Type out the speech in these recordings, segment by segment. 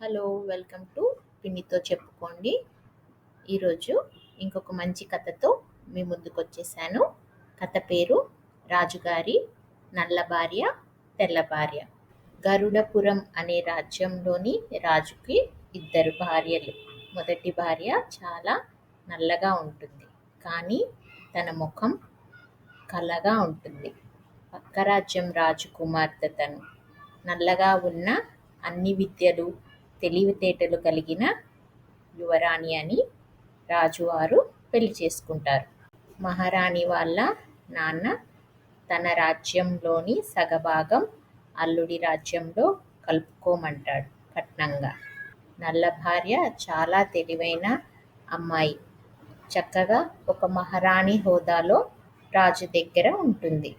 Hello! Welcome to పిన్నితో చెప్పుకోండి. ఈరోజు ఇంకొక మంచి కథతో మీ ముందుకొచ్చేసాను. కథ పేరు రాజుగారి నల్ల భార్య, తెల్ల భార్య. గరుడపురం అనే రాజ్యంలోని రాజుకి ఇద్దరు భార్యలు. మొదటి భార్య చాలా నల్లగా ఉంటుంది. కానీ తన ముఖం కళగా ఉంటుంది. పక్క రాజ్యం రాజు కుమార్తె తను. నల్లగా ఉన్న అన్ని విద్యలు, తెలివితేటలు కలిగిన యువరాణి అని రాజువారు పెళ్లి చేసుకుంటారు. మహారాణి వాళ్ళ నాన్న తన రాజ్యంలోని సగభాగం అల్లుడి రాజ్యంలో కలుపుకోమంటాడు కట్నంగా. నల్ల భార్య చాలా తెలివైన అమ్మాయి. చక్కగా ఒక మహారాణి హోదాలో రాజు దగ్గర ఉంటుంది.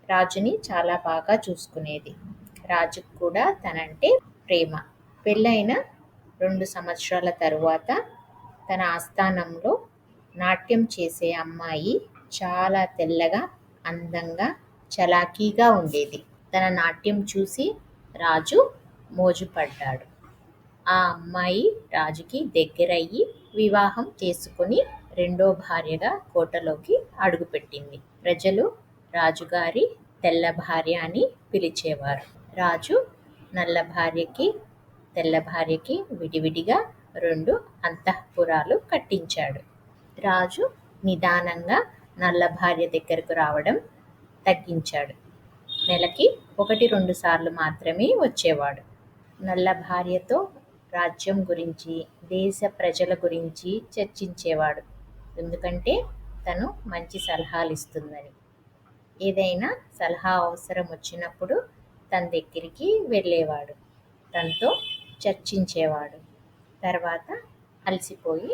రాజుని చాలా బాగా చూసుకునేది. రాజుకు కూడా తనంటే ప్రేమ. పెళ్ళైన 2 సంవత్సరాల తరువాత తన ఆస్థానంలో నాట్యం చేసే అమ్మాయి చాలా తెల్లగా, అందంగా, చలాకీగా ఉండేది. తన నాట్యం చూసి రాజు మోజుపడ్డాడు. ఆ అమ్మాయి రాజుకి దగ్గరయ్యి వివాహం చేసుకుని రెండో భార్యగా కోటలోకి అడుగుపెట్టింది. ప్రజలు రాజుగారి తెల్ల భార్య అని పిలిచేవారు. రాజు నల్ల భార్యకి, తెల్ల భార్యకి విడివిడిగా 2 అంతఃపురాలు కట్టించాడు. రాజు నిదానంగా నల్ల భార్య దగ్గరకు రావడం తగ్గించాడు. నెలకి 1-2 సార్లు మాత్రమే వచ్చేవాడు. నల్ల భార్యతో రాజ్యం గురించి, దేశ ప్రజల గురించి చర్చించేవాడు. ఎందుకంటే తను మంచి సలహాలు ఇస్తుందని. ఏదైనా సలహా అవసరం వచ్చినప్పుడు తన దగ్గరికి వెళ్ళేవాడు. తనతో చర్చించేవాడు. తర్వాత అలసిపోయి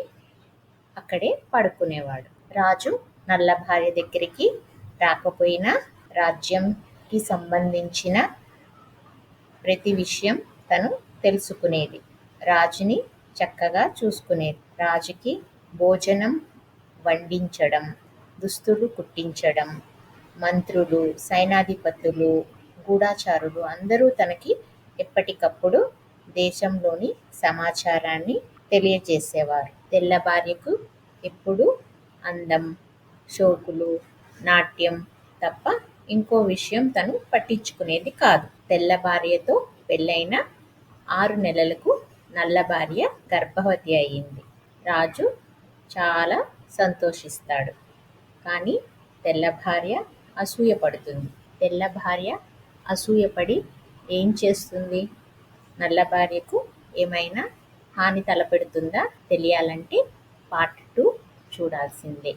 అక్కడే పడుకునేవాడు. రాజు నల్ల భార్య దగ్గరికి రాకపోయినా రాజ్యంకి సంబంధించిన ప్రతి విషయం తను తెలుసుకునేది. రాజుని చక్కగా చూసుకునేది. రాజుకి భోజనం వండించడం, దుస్తులు కుట్టించడం, మంత్రులు, సైన్యాధిపతులు, గూఢచారులు అందరూ తనకి ఎప్పటికప్పుడు దేశంలోని సమాచారాన్ని తెలియజేసేవారు. తెల్ల భార్యకు ఎప్పుడూ అందం, షోకులు, నాట్యం తప్ప ఇంకో విషయం తను పట్టించుకునేది కాదు. తెల్ల భార్యతో పెళ్ళైన 6 నెలలకు నల్ల భార్య గర్భవతి అయింది. రాజు చాలా సంతోషిస్తాడు. కానీ తెల్ల భార్య అసూయపడుతుంది. తెల్ల భార్య అసూయపడి ఏం చేస్తుంది? నల్ల భార్యకు ఏమైనా హాని తలపెడుతుందా? తెలియాలంటే పార్ట్ 2 చూడాల్సిందే.